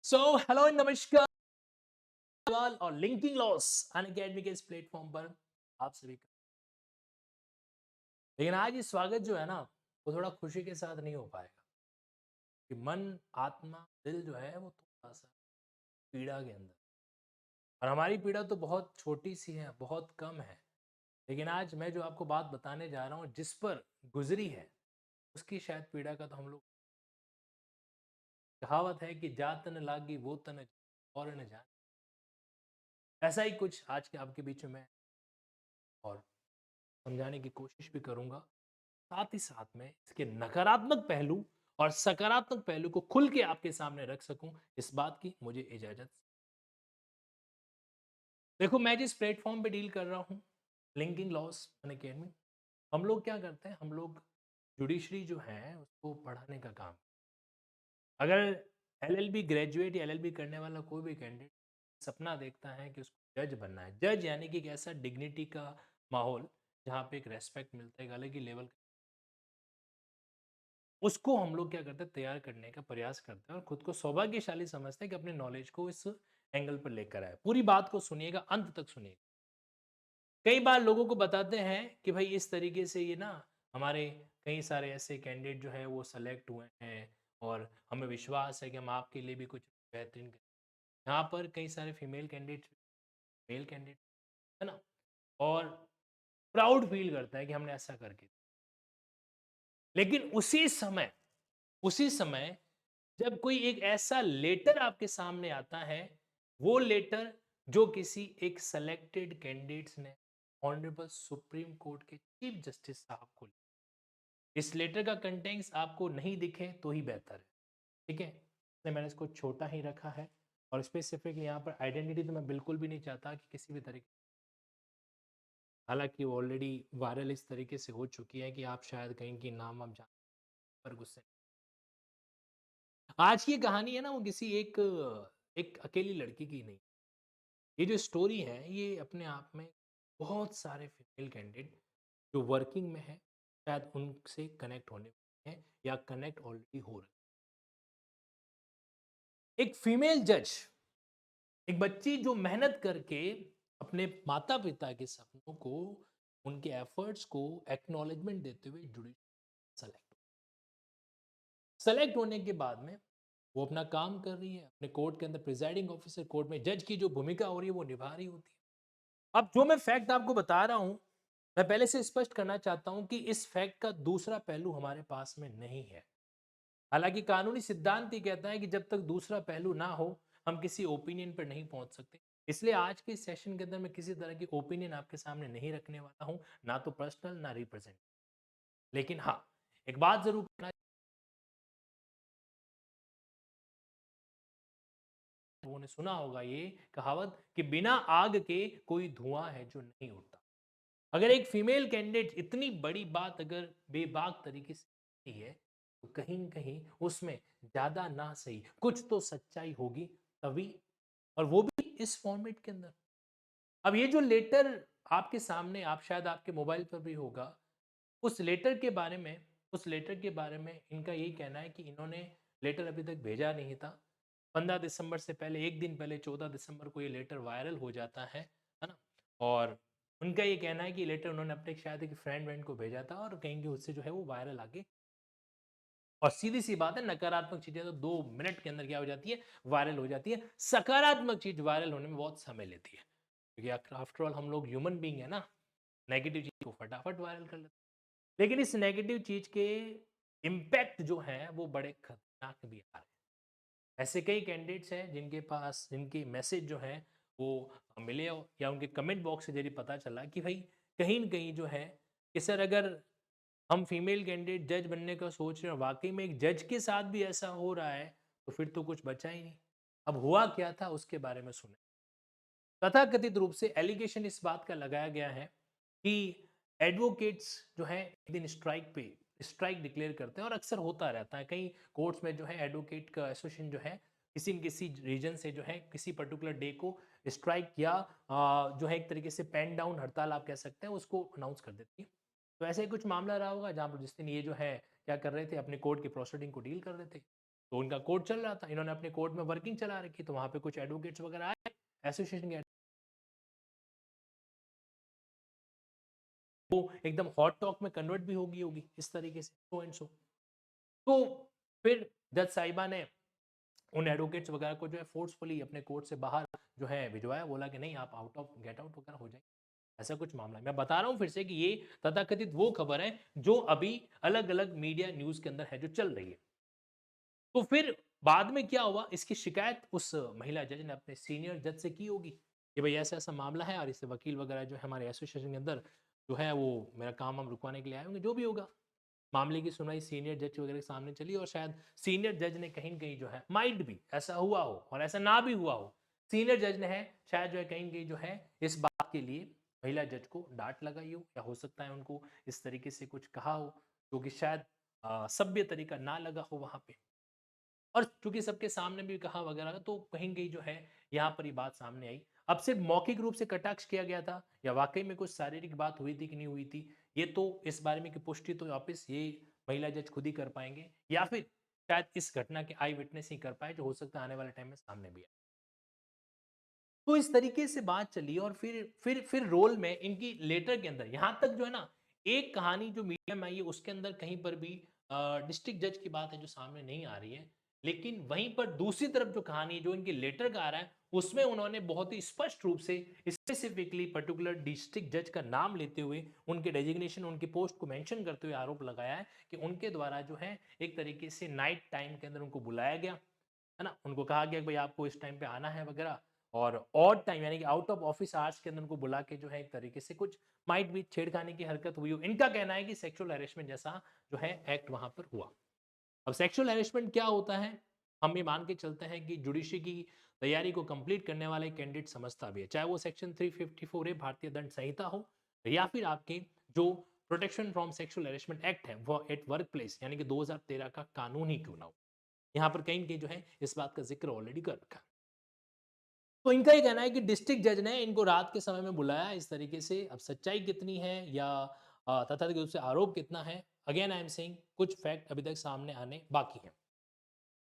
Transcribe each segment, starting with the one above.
So hello नमस्कार और linking loss Unacademy के इस प्लेटफॉर्म पर आप सभी का लेकिन आज ये स्वागत जो है ना वो थोड़ा खुशी के साथ नहीं हो पाएगा कि मन आत्मा दिल जो है वो थोड़ा सा पीड़ा के अंदर और हमारी पीड़ा तो बहुत छोटी सी है बहुत कम है। लेकिन आज मैं जो आपको बात बताने जा रहा हूँ जिस पर गुजरी है उसकी शायद पीड़ा का तो हम लोग कहावत है कि जा तन लागी वो तन और न जाने। ऐसा ही कुछ आज के आपके बीच में मैं और समझाने की कोशिश भी करूंगा, साथ ही साथ में इसके नकारात्मक पहलू और सकारात्मक पहलू को खुल के आपके सामने रख सकूं, इस बात की मुझे इजाजत। देखो, मैं जिस प्लेटफॉर्म पे डील कर रहा हूं, लिंकिंग लॉस अकेडमी, हम लोग क्या करते हैं, हम लोग जुडिशरी जो है उसको पढ़ाने का काम। अगर एलएलबी ग्रेजुएट या एलएलबी करने वाला कोई भी कैंडिडेट सपना देखता है कि उसको जज बनना है, जज यानी कि एक ऐसा डिग्निटी का माहौल जहाँ पे एक रेस्पेक्ट मिलता है, एक अलग ही लेवल, उसको हम लोग क्या करते हैं, तैयार करने का प्रयास करते हैं और खुद को सौभाग्यशाली समझते हैं कि अपने नॉलेज को इस एंगल पर लेकर आए। पूरी बात को सुनिएगा, अंत तक सुनिएगा। कई बार लोगों को बताते हैं कि भाई इस तरीके से ये ना हमारे कई सारे ऐसे कैंडिडेट जो है वो सेलेक्ट हुए हैं और हमें विश्वास है कि हम आपके लिए भी कुछ बेहतरीन करें। यहाँ पर कई सारे फीमेल कैंडिडेट, मेल कैंडिडेट, है ना, और प्राउड फील करता है कि हमने ऐसा करके। लेकिन उसी समय जब कोई एक ऐसा लेटर आपके सामने आता है, वो लेटर जो किसी एक सेलेक्टेड कैंडिडेट्स ने ऑनरेबल सुप्रीम कोर्ट के चीफ जस्टिस साहब को, इस लेटर का कंटेंट्स आपको नहीं दिखे तो ही बेहतर है। ठीक है, इसलिए मैंने इसको छोटा ही रखा है और स्पेसिफिक यहाँ पर आइडेंटिटी तो मैं बिल्कुल भी नहीं चाहता कि किसी भी तरीके, हालांकि वो ऑलरेडी वायरल इस तरीके से हो चुकी है कि आप शायद कहीं की नाम आप जान पर गुस्से। आज की कहानी है ना वो किसी एक एक अकेली लड़की की नहीं। ये जो स्टोरी है ये अपने आप में बहुत सारे फीमेल कैंडिडेट जो वर्किंग में है शायद उनसे कनेक्ट होने वाले हैं या कनेक्ट ऑलरेडी हो रहे हैं। एक फीमेल जज, एक बच्ची जो मेहनत करके अपने माता पिता के सपनों को, उनके एफर्ट्स को एक्नॉलेजमेंट देते हुए जुड़ी, सेलेक्ट सेलेक्ट होने के बाद में वो अपना काम कर रही है, अपने कोर्ट के अंदर प्रिजाइडिंग ऑफिसर, कोर्ट में जज की जो भूमिका हो रही है वो निभा रही होती है। अब जो मैं फैक्ट आपको बता रहा हूं, मैं पहले से स्पष्ट करना चाहता हूं कि इस फैक्ट का दूसरा पहलू हमारे पास में नहीं है। हालांकि कानूनी सिद्धांत ही कहता है कि जब तक दूसरा पहलू ना हो हम किसी ओपिनियन पर नहीं पहुंच सकते। इसलिए आज के सेशन के अंदर मैं किसी तरह की ओपिनियन आपके सामने नहीं रखने वाला हूं, ना तो पर्सनल ना रिप्रेजेंट। लेकिन हाँ, एक बात जरूर करना, लोगों ने सुना होगा ये कहावत कि बिना आग के कोई धुआं है जो नहीं उठता। अगर एक फीमेल कैंडिडेट इतनी बड़ी बात अगर बेबाक तरीके से की है तो कहीं न कहीं उसमें ज्यादा ना सही कुछ तो सच्चाई होगी, तभी, और वो भी इस फॉर्मेट के अंदर। अब ये जो लेटर आपके सामने, आप शायद आपके मोबाइल पर भी होगा, उस लेटर के बारे में, उस लेटर के बारे में इनका यही कहना है कि इन्होंने लेटर अभी तक भेजा नहीं था। 15 दिसंबर से पहले, एक दिन पहले 14 दिसंबर को ये लेटर वायरल हो जाता है ना, और उनका ये कहना है कि लेटर उन्होंने अपने शायद एक फ्रेंड वेंड को भेजा था और कहेंगे उससे जो है वो वायरल आगे। और सीधी सी बात है, नकारात्मक चीजें तो 2 मिनट के अंदर क्या हो जाती है, वायरल हो जाती है। सकारात्मक चीज वायरल होने में बहुत समय लेती है, क्योंकि आफ्टर ऑल हम लोग ह्यूमन बींग है ना, नेगेटिव चीज को फटाफट वायरल कर लेते हैं। लेकिन इस नेगेटिव चीज के इम्पैक्ट जो है वो बड़े खतरनाक भी आ रहे हैं। ऐसे कई कैंडिडेट्स हैं जिनके पास, जिनके मैसेज जो है वो मिले या उनके कमेंट बॉक्स के जरिए पता चला कि भाई कहीं न कहीं जो है कि सर अगर हम फीमेल कैंडिडेट जज बनने का सोच रहे हैं और वाकई में एक जज के साथ भी ऐसा हो रहा है तो फिर तो कुछ बचा ही नहीं। अब हुआ क्या था उसके बारे में सुने। तथाकथित रूप से एलिगेशन इस बात का लगाया गया है कि एडवोकेट्स जो है एक दिन स्ट्राइक पे, स्ट्राइक डिक्लेयर करते हैं और अक्सर होता रहता है कई कोर्ट्स में जो है एडवोकेट का एसोसिएशन जो है किसी न किसी रीजन से जो है किसी पर्टिकुलर डे को स्ट्राइक या जो है एक तरीके से पेन डाउन हड़ताल आप कह सकते हैं उसको अनाउंस कर देती है। तो ऐसे ही कुछ मामला रहा होगा जहाँ पर जिस दिन ये जो है क्या कर रहे थे, अपने कोर्ट की प्रोसीडिंग को डील कर रहे थे। तो उनका कोर्ट चल रहा था, इन्होंने अपने कोर्ट में वर्किंग चला रखी, तो वहां पे कुछ एडवोकेट्स वगैरह आए, एसोसिएशन के, वो एकदम हॉट टॉक में कन्वर्ट भी होगी होगी इस तरीके से, सो एंड सो। तो फिर जज साहिबा ने उन एडवोकेट्स वगैरह को जो है फोर्सफुली अपने कोर्ट से बाहर जो है भिजवाया, बोला कि नहीं आप आउट ऑफ गेट आउट वगैरह हो जाए, ऐसा कुछ मामला है। मैं बता रहा हूं फिर से कि ये तथाकथित वो खबर है जो अभी अलग अलग मीडिया न्यूज के अंदर है, जो चल रही है। तो फिर बाद में क्या हुआ, इसकी शिकायत उस महिला जज ने अपने सीनियर जज से की होगी कि भाई ऐसा ऐसा मामला है और इससे वकील वगैरह जो है हमारे एसोसिएशन के अंदर जो है वो मेरा काम हम रुकवाने के लिए आए होंगे, जो भी होगा। मामले की सुनवाई सीनियर जज वगैरह के सामने चली और शायद सीनियर जज ने कहीं न कहीं जो है, माइट भी ऐसा हुआ हो और ऐसा ना भी हुआ हो, सीनियर जज ने है शायद जो है कहीं न कहीं जो है इस बात के लिए महिला जज को डाँट लगाई हो, या हो सकता है उनको इस तरीके से कुछ कहा हो, जो कि शायद सभ्य तरीका ना लगा हो वहाँ पे। और चूँकि सबके सामने भी कहा वगैरह, तो कहीं न कहीं जो है यहाँ पर ये बात सामने आई। अब सिर्फ़ मौखिक रूप से कटाक्ष किया गया था या वाक़ई में कुछ शारीरिक बात हुई थी कि नहीं हुई थी, ये तो इस बारे में की पुष्टि तो वापस ये महिला जज खुद ही कर पाएँगे, या फिर शायद इस घटना के आई विटनेस ही कर पाएँ, जो हो सकता है आने वाले टाइम में सामने भी आए। तो इस तरीके से बात चली और फिर रोल में इनकी लेटर के अंदर यहाँ तक जो है ना, एक कहानी जो मीडिया में आई है उसके अंदर कहीं पर भी डिस्ट्रिक्ट जज की बात है जो सामने नहीं आ रही है। लेकिन वहीं पर दूसरी तरफ जो कहानी जो इनकी लेटर का आ रहा है, उसमें उन्होंने बहुत ही स्पष्ट रूप से स्पेसिफिकली पर्टिकुलर डिस्ट्रिक्ट जज का नाम लेते हुए, उनके डेजिग्नेशन, उनकी पोस्ट को मेंशन करते हुए आरोप लगाया है कि उनके द्वारा जो है एक तरीके से नाइट टाइम के अंदर उनको बुलाया गया, है ना? उनको कहा गया कि भाई आपको इस टाइम पे आना है वगैरह, और ऑड टाइम यानी कि आउट ऑफ ऑफिस आवर्स के अंदर उनको बुला के जो है एक तरीके से कुछ माइट भी छेड़खानी की हरकत हुई हो। इनका कहना है कि सेक्सुअल हैरेसमेंट जैसा जो है एक्ट वहां पर हुआ। अब सेक्सुअल हैरेसमेंट क्या होता है? हम ये मान के चलते हैं कि जुडिशरी की तैयारी को कंप्लीट करने वाला एक कैंडिडेट समझता भी है, चाहे वो सेक्शन 354 है भारतीय दंड संहिता हो, या फिर आपके जो protection from sexual harassment act है वो एट वर्क प्लेस यानी कि 2013 का कानून ही क्यों ना हो। यहाँ पर कहीं न कहीं जो है इस बात का ज़िक्र ऑलरेडी कर रखा है। तो इनका ये कहना है कि डिस्ट्रिक्ट जज ने इनको रात के समय में बुलाया इस तरीके से। अब सच्चाई कितनी है या तथाकथित रूप से आरोप कितना है, अगेन आई एम सेइंग कुछ फैक्ट अभी तक सामने आने बाकी हैं।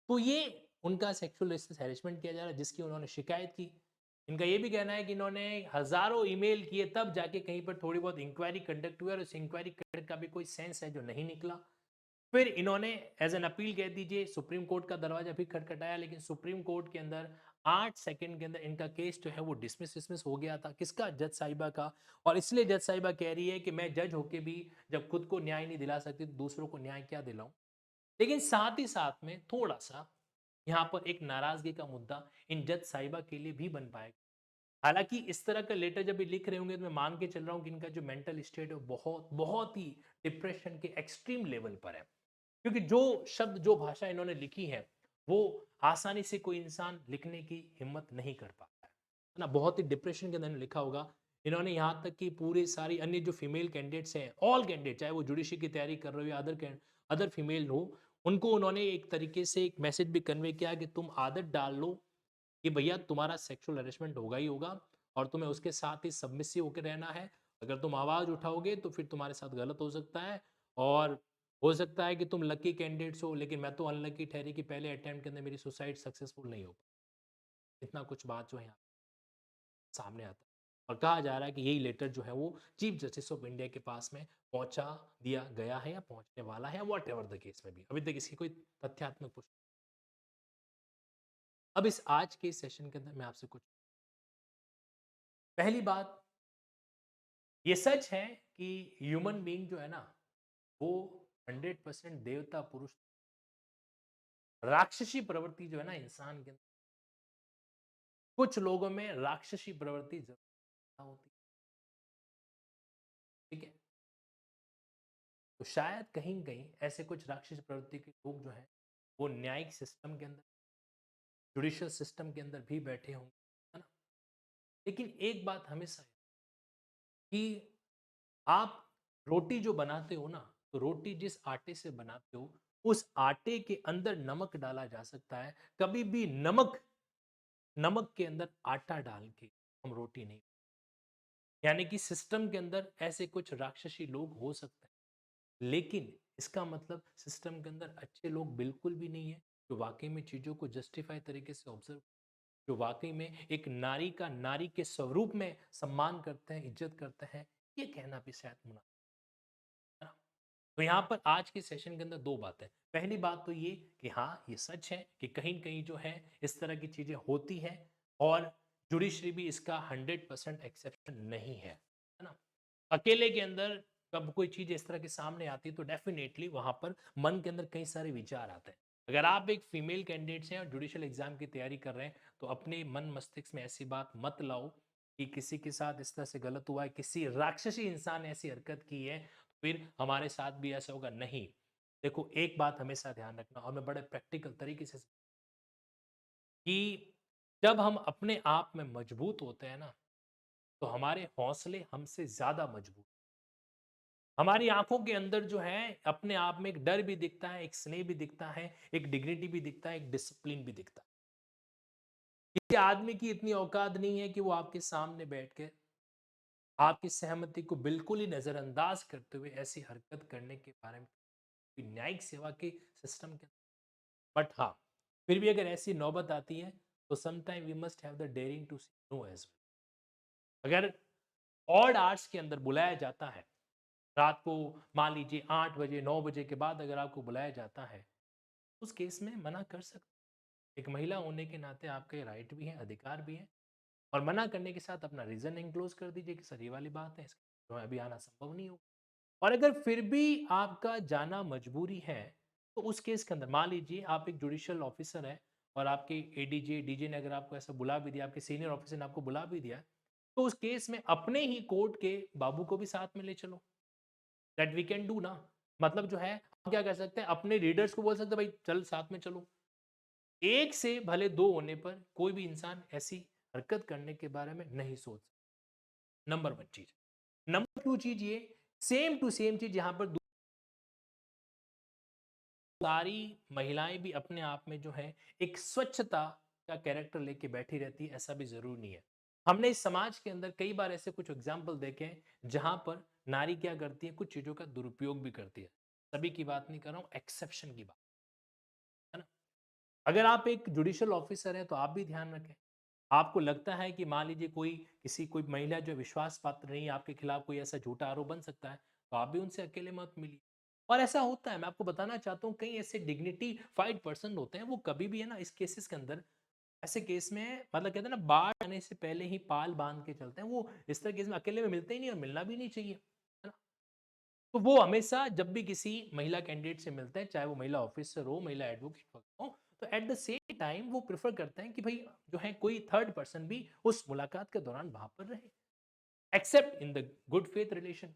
तो ये उनका सेक्सुअल हैरेसमेंट किया जा रहा है जिसकी उन्होंने शिकायत की। इनका ये भी कहना है कि इन्होंने हज़ारों ईमेल किए तब जाके कहीं पर थोड़ी बहुत इंक्वायरी कंडक्ट हुई और उस इंक्वायरी कंडक्ट का भी कोई सेंस है जो नहीं निकला। फिर इन्होंने एज एन अपील कह दीजिए सुप्रीम कोर्ट का दरवाजा भी खटखटाया, लेकिन सुप्रीम कोर्ट के अंदर 8 सेकंड के अंदर इनका केस जो है वो डिसमिस डिसमिस हो गया था। किसका? जज साहिबा का। और इसलिए जज साहिबा कह रही है कि मैं जज होके भी जब खुद को न्याय नहीं दिला सकती तो दूसरों को न्याय क्या दिलाऊं। लेकिन साथ ही साथ में थोड़ा सा यहाँ पर एक नाराजगी का मुद्दा इन जज साहिबा के लिए भी बन पाएगा। हालांकि इस तरह का लेटर जब ये लिख रहे होंगे तो मैं मान के चल रहा हूँ कि इनका जो मेंटल स्टेट है वो बहुत बहुत ही डिप्रेशन के एक्सट्रीम लेवल पर है, क्योंकि जो शब्द जो भाषा इन्होंने लिखी है वो आसानी से कोई इंसान लिखने की हिम्मत नहीं कर पाता है ना। बहुत ही डिप्रेशन के अंदर लिखा होगा। इन्होंने यहाँ तक कि पूरे सारी अन्य जो फीमेल कैंडिडेट्स हैं, ऑल कैंडिडेट चाहे वो जुडिशरी की तैयारी कर रहे हो या अदर अदर फीमेल हो, उनको उन्होंने एक तरीके से एक मैसेज भी कन्वे किया कि तुम आदत डाल लो कि भैया तुम्हारा सेक्सुअल हैरेसमेंट होगा ही होगा और तुम्हें उसके साथ ही सबमिसिव होकर रहना है। अगर तुम आवाज उठाओगे तो फिर तुम्हारे साथ गलत हो सकता है, और हो सकता है कि तुम लकी कैंडिडेट्स हो, लेकिन मैं तो अनलकी ठहरी कि पहले अटेम्प्ट के अंदर मेरी सुसाइड सक्सेसफुल नहीं हो पाई। इतना कुछ बात जो है यहाँ सामने आता है और कहा जा रहा है कि यही लेटर जो है वो चीफ जस्टिस ऑफ इंडिया के पास में पहुंचा दिया गया है या पहुंचने वाला है, वॉट एवर द केस में भी अभी तक इसकी कोई तथ्यात्मक पुष्टि। अब इस आज के सेशन के अंदर मैं आपसे कुछ, पहली बात, ये सच है कि ह्यूमन बीइंग जो है ना वो 100% देवता पुरुष, राक्षसी प्रवृत्ति जो है ना इंसान के अंदर, कुछ लोगों में राक्षसी प्रवृत्ति जरूर होती है, ठीक है। तो शायद कहीं न कहीं ऐसे कुछ राक्षसी प्रवृत्ति के लोग जो हैं वो न्यायिक सिस्टम के अंदर, जुडिशियल सिस्टम के अंदर भी बैठे होंगे, है ना। लेकिन एक बात हमेशा है कि आप रोटी जो बनाते हो ना, तो रोटी जिस आटे से बनाते हो उस आटे के अंदर नमक डाला जा सकता है, कभी भी नमक नमक के अंदर आटा डाल के हम रोटी नहीं। यानी कि सिस्टम के अंदर ऐसे कुछ राक्षसी लोग हो सकते हैं, लेकिन इसका मतलब सिस्टम के अंदर अच्छे लोग बिल्कुल भी नहीं है। जो वाकई में चीज़ों को जस्टिफाई तरीके से ऑब्जर्व, जो वाकई में एक नारी का नारी के स्वरूप में सम्मान करते हैं, इज्जत करते हैं, ये कहना भी शायद मुनासिब है ना? तो यहाँ पर आज के सेशन के अंदर दो बातें। पहली बात तो ये कि हाँ, ये सच है कि कहीं न कहीं जो है इस तरह की चीज़ें होती हैं और जुडिशरी भी इसका 100% एक्सेप्शन नहीं है ना? अकेले के अंदर जब कोई चीज़ इस तरह के सामने आती है तो डेफ़िनेटली वहाँ पर मन के अंदर कई सारे विचार आते हैं। अगर आप एक फीमेल कैंडिडेट हैं और जुडिशियल एग्ज़ाम की तैयारी कर रहे हैं, तो अपने मन मस्तिष्क में ऐसी बात मत लाओ कि किसी के साथ इस तरह से गलत हुआ है, किसी राक्षसी इंसान ने ऐसी हरकत की है, फिर हमारे साथ भी ऐसा होगा, नहीं। देखो एक बात हमेशा ध्यान रखना और मैं बड़े प्रैक्टिकल तरीके से कि जब हम अपने आप में मजबूत होते हैं ना, तो हमारे हौसले हमसे ज़्यादा मजबूत, हमारी आँखों के अंदर जो है अपने आप में एक डर भी दिखता है, एक स्नेह भी दिखता है, एक डिग्निटी भी दिखता है, एक डिसिप्लिन भी दिखता है। किसी आदमी की इतनी औकात नहीं है कि वो आपके सामने बैठ के आपकी सहमति को बिल्कुल ही नज़रअंदाज करते हुए ऐसी हरकत करने के बारे में न्यायिक सेवा के सिस्टम के, बट हाँ, फिर भी अगर ऐसी नौबत आती है तो sometime we must have the daring to say no as well. अगर ऑड आवर्स के अंदर बुलाया जाता है, रात को मान लीजिए 8 बजे 9 बजे के बाद अगर आपको बुलाया जाता है, उस केस में मना कर सकते हैं। एक महिला होने के नाते आपका ये राइट भी है, अधिकार भी है और मना करने के साथ अपना रीज़न एन्क्लोज़ कर दीजिए कि सर ये वाली बात है, इसमें जो है अभी आना संभव नहीं होगा। और अगर फिर भी आपका जाना मजबूरी है, तो उस केस के अंदर मान लीजिए आप एक जुडिशियल ऑफिसर हैं और आपके एडीजे, डीजे ने अगर आपको ऐसा बुला भी दिया, आपके सीनियर ऑफिसर ने आपको बुला भी दिया, तो उस केस में अपने ही कोर्ट के बाबू को भी साथ में ले चलो। दैट वी कैन डू ना। मतलब जो है हम क्या कर सकते हैं, अपने रीडर्स को बोल सकते हैं भाई चल साथ में चलो। एक से भले दो होने पर कोई भी इंसान ऐसी हरकत करने के बारे में नहीं सोच सकता। नंबर वन चीज। नंबर टू चीज ये, सेम टू सेम चीज यहाँ पर सारी महिलाएं भी अपने आप में जो है एक स्वच्छता का कैरेक्टर लेके बैठी रहती है, ऐसा भी जरूर नहीं है। हमने इस समाज के अंदर कई बार ऐसे कुछ एग्जाम्पल देखे हैं जहां पर नारी क्या करती है, कुछ चीजों का दुरुपयोग भी करती है। सभी की बात नहीं कर रहा हूं, एक्सेप्शन की बात है ना। अगर आप एक जुडिशियल ऑफिसर हैं तो आप भी ध्यान रखें। आपको लगता है कि मान लीजिए कोई महिला जो विश्वास पात्र नहीं है, आपके खिलाफ कोई ऐसा झूठा आरोप बन सकता है, तो आप भी उनसे अकेले मत मिलिए। और ऐसा होता है, मैं आपको बताना चाहता हूँ, कई ऐसे डिग्निटीफाइड पर्सन होते हैं, वो कभी भी है ना इस केसेस के अंदर, ऐसे केस में मतलब कहते हैं ना बाढ़ आने से पहले ही पाल बांध के चलते हैं, वो इस तरह केस में अकेले में मिलते ही नहीं और मिलना भी नहीं चाहिए, है ना। तो वो हमेशा जब भी किसी महिला कैंडिडेट से मिलते हैं, चाहे वो महिला ऑफिसर हो, महिला एडवोकेट हो, तो एट द सेम टाइम वो प्रेफर करते हैं कि भाई जो है कोई थर्ड पर्सन भी उस मुलाकात के दौरान वहां पर रहे, accept in the good faith relation.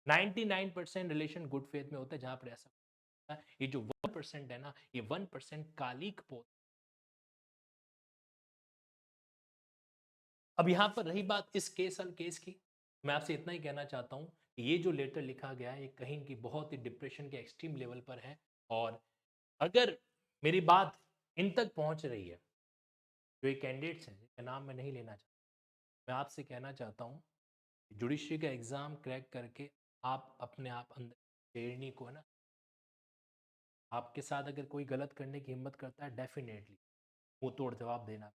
99% relation good faith में होता है, जहां पर ऐसा होता है। ये जो 1% है ना, ये 1% कालिक पोत। अब यहां पर रही बात इस केस की, मैं आपसे इतना ही कहना चाहता हूं कि ये जो लेटर लिखा गया है, ये कहीं की बहुत ही डिप्रेशन के एक्सट्रीम लेवल पर है। और अगर मेरी बात इन तक पहुंच रही है, जो ये कैंडिडेट्स हैं जिनका नाम मैं नहीं लेना चाहता, मैं आपसे कहना चाहता हूँ, जुडिशरी का एग्जाम क्रैक करके आप अपने आप अंदर शेरनी को है ना, आपके साथ अगर कोई गलत करने की हिम्मत करता है, डेफिनेटली मुंह तोड़ जवाब देना,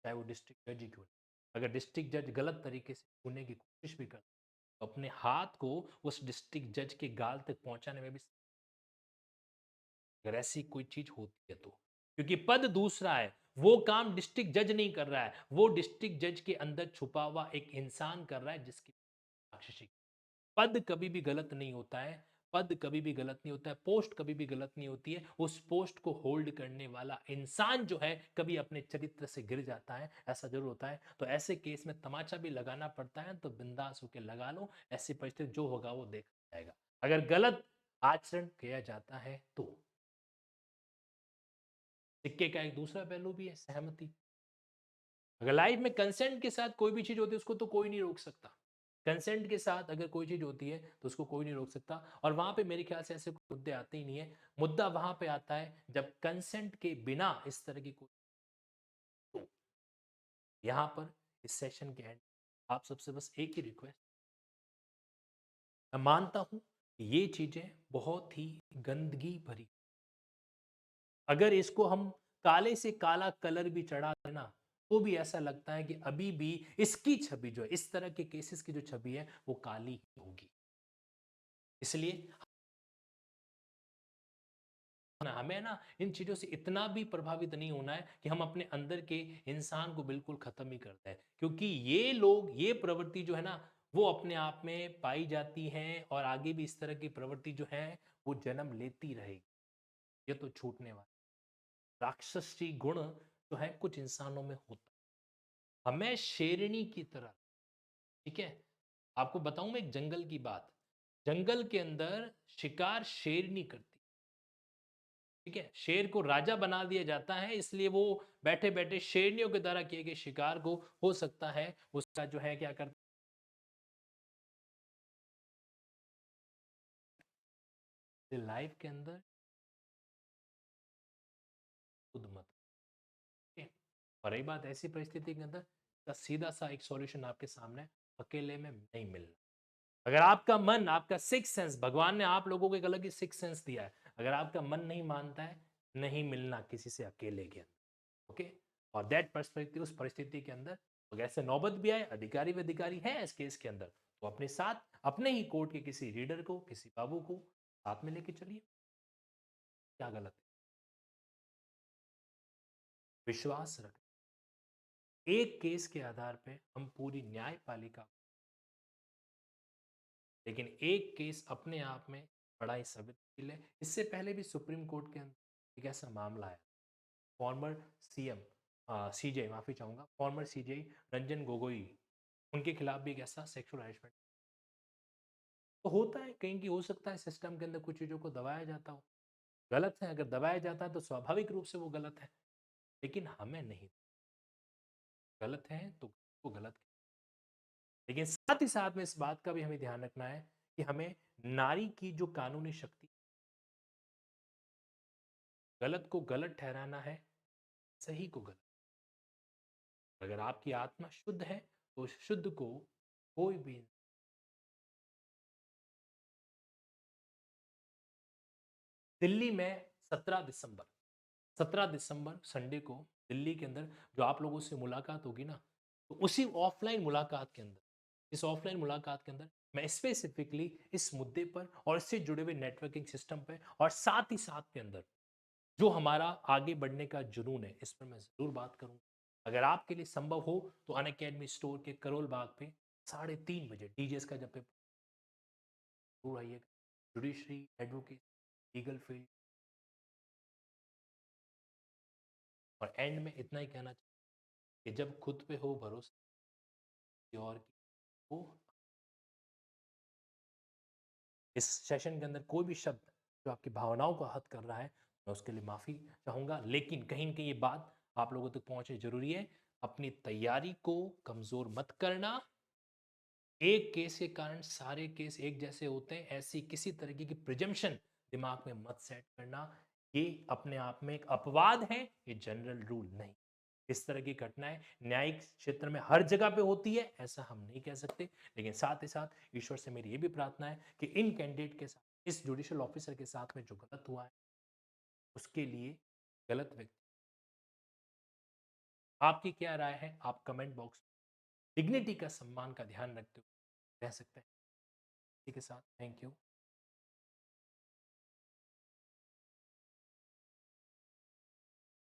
चाहे वो डिस्ट्रिक्ट जज ही क्यों ना। अगर डिस्ट्रिक्ट जज गलत तरीके से छूने की कोशिश भी करता है, तो अपने हाथ को उस डिस्ट्रिक्ट जज के गाल तक पहुंचाने में भी, अगर ऐसी कोई चीज होती है तो, क्योंकि पद दूसरा है, वो काम डिस्ट्रिक्ट जज नहीं कर रहा है, वो डिस्ट्रिक्ट जज के अंदर छुपा हुआ एक इंसान कर रहा है जिसकी राक्षसी। पद कभी भी गलत नहीं होता है, पद कभी भी गलत नहीं होता है, पोस्ट कभी भी गलत नहीं होती है, उस पोस्ट को होल्ड करने वाला इंसान जो है कभी अपने चरित्र से गिर जाता है, ऐसा जरूर होता है। तो ऐसे केस में तमाचा भी लगाना पड़ता है, तो बिंदास होकर लगा लो, ऐसी परिस्थिति जो होगा वो देखा जाएगा। अगर गलत आचरण किया जाता है तो सिक्के का एक दूसरा पहलू भी है, सहमति। अगर लाइफ में कंसेंट के साथ कोई भी चीज होती है, उसको तो कोई नहीं रोक सकता। कंसेंट के साथ अगर कोई चीज होती है तो उसको कोई नहीं रोक सकता, और वहां पे मेरे ख्याल से ऐसे कोई मुद्दे आते ही नहीं है। मुद्दा वहां पे आता है जब कंसेंट के बिना इस तरह की कोई, तो यहाँ पर इस सेशन के एंड आप सबसे बस एक ही रिक्वेस्ट, मैं मानता हूं कि ये चीजें बहुत ही गंदगी भरी, अगर इसको हम काले से काला कलर भी चढ़ा दें ना, तो भी ऐसा लगता है कि अभी भी इसकी छवि जो है, इस तरह के केसेस की जो छवि है, वो काली ही होगी। इसलिए हमें ना इन चीज़ों से इतना भी प्रभावित नहीं होना है कि हम अपने अंदर के इंसान को बिल्कुल ख़त्म ही कर दें। क्योंकि ये लोग, ये प्रवृत्ति जो है ना, वो अपने आप में पाई जाती है और आगे भी इस तरह की प्रवृत्ति जो है, वो जन्म लेती रहेगी। ये तो छूटने वाला राक्षसी गुण जो है कुछ इंसानों में होता है। हमें शेरनी की तरह, ठीक है? आपको बताऊँ मैं एक जंगल की बात। जंगल के अंदर शिकार शेरनी करती, ठीक है? शेर को राजा बना दिया जाता है, इसलिए वो बैठे-बैठे शेरनियों के द्वारा किए गए शिकार को हो सकता है उसका जो है क्या करता है लाइफ के अंदर खुद मत, ठीक है? और रही बात ऐसी परिस्थिति के अंदर, का सीधा-सा एक सॉल्यूशन आपके सामने है, अकेले में नहीं मिलना। अगर आपका मन, आपका सिक्स्थ सेंस, भगवान ने आप लोगों को एक अलग ही सिक्स्थ सेंस दिया है। अगर आपका मन नहीं मानता है, नहीं मिलना किसी से अकेले के अंदर, ओके? और दैट पर्सपेक्टिव, उस परिस्थिति के अंदर अगर ऐसे नौबत भी आए, अधिकारी है इस केस के अंदर, तो अपने साथ अपने ही कोर्ट के किसी रीडर को, किसी बाबू को साथ में लेके चलिए। क्या गलत है? विश्वास रख, एक केस के आधार पे हम पूरी न्यायपालिका, लेकिन एक केस अपने आप में बड़ा ही संवेदनशील है। इससे पहले भी सुप्रीम कोर्ट के अंदर एक ऐसा मामला है, फॉर्मर सीएम, सीजे, माफी चाहूंगा, फॉर्मर सीजे रंजन गोगोई, उनके खिलाफ भी एक ऐसा सेक्सुअल हरेसमेंट तो होता है। कहीं की हो सकता है सिस्टम के अंदर कुछ चीजों को दबाया जाता हो, गलत है, अगर दबाया जाता है तो स्वाभाविक रूप से वो गलत है, लेकिन हमें नहीं, गलत है तो वो गलत। लेकिन साथ ही साथ में इस बात का भी हमें ध्यान रखना है कि हमें नारी की जो कानूनी शक्ति, गलत को गलत ठहराना है, सही को गलत। अगर आपकी आत्मा शुद्ध है तो उस शुद्ध को कोई भी, दिल्ली में 17 दिसंबर, 17 दिसंबर संडे को दिल्ली के अंदर जो आप लोगों से मुलाकात होगी ना, तो उसी ऑफलाइन मुलाकात के अंदर, इस ऑफलाइन मुलाकात के अंदर मैं स्पेसिफिकली इस मुद्दे पर और इससे जुड़े हुए नेटवर्किंग सिस्टम पे और साथ ही साथ के अंदर जो हमारा आगे बढ़ने का जुनून है, इस पर मैं जरूर बात करूंगा। अगर आपके लिए संभव हो तो अन अकेडमी स्टोर के करोल बाग पे 3:30 बजे डीजेस का जब पे जरूर आइएगा। जुडिशरी, एडवोकेट, लीगल फील्ड, और एंड में इतना ही कहना चाहिए कि जब खुद पे हो भरोसा, किसी और की हो। इस सेशन के अंदर कोई भी शब्द जो आपकी भावनाओं को आहत कर रहा है, मैं उसके लिए माफ़ी चाहूँगा, लेकिन कहीं न कहीं ये बात आप लोगों तक पहुँचे ज़रूरी है। अपनी तैयारी को कमज़ोर मत करना। एक केस के कारण सारे केस एक जैसे होते हैं, ऐसी किसी तरीके की प्रिजम्पशन दिमाग में मत सेट करना। ये अपने आप में एक अपवाद है, ये जनरल रूल नहीं। इस तरह की घटनाएं न्यायिक क्षेत्र में हर जगह पे होती है, ऐसा हम नहीं कह सकते। लेकिन साथ ही साथ ईश्वर से मेरी ये भी प्रार्थना है कि इन कैंडिडेट के साथ, इस जुडिशियल ऑफिसर के साथ में जो गलत हुआ है, उसके लिए गलत व्यक्ति, आपकी क्या राय है आप कमेंट बॉक्स, डिग्निटी का, सम्मान का ध्यान रखते हुए रह सकते हैं। इसी के साथ थैंक यू।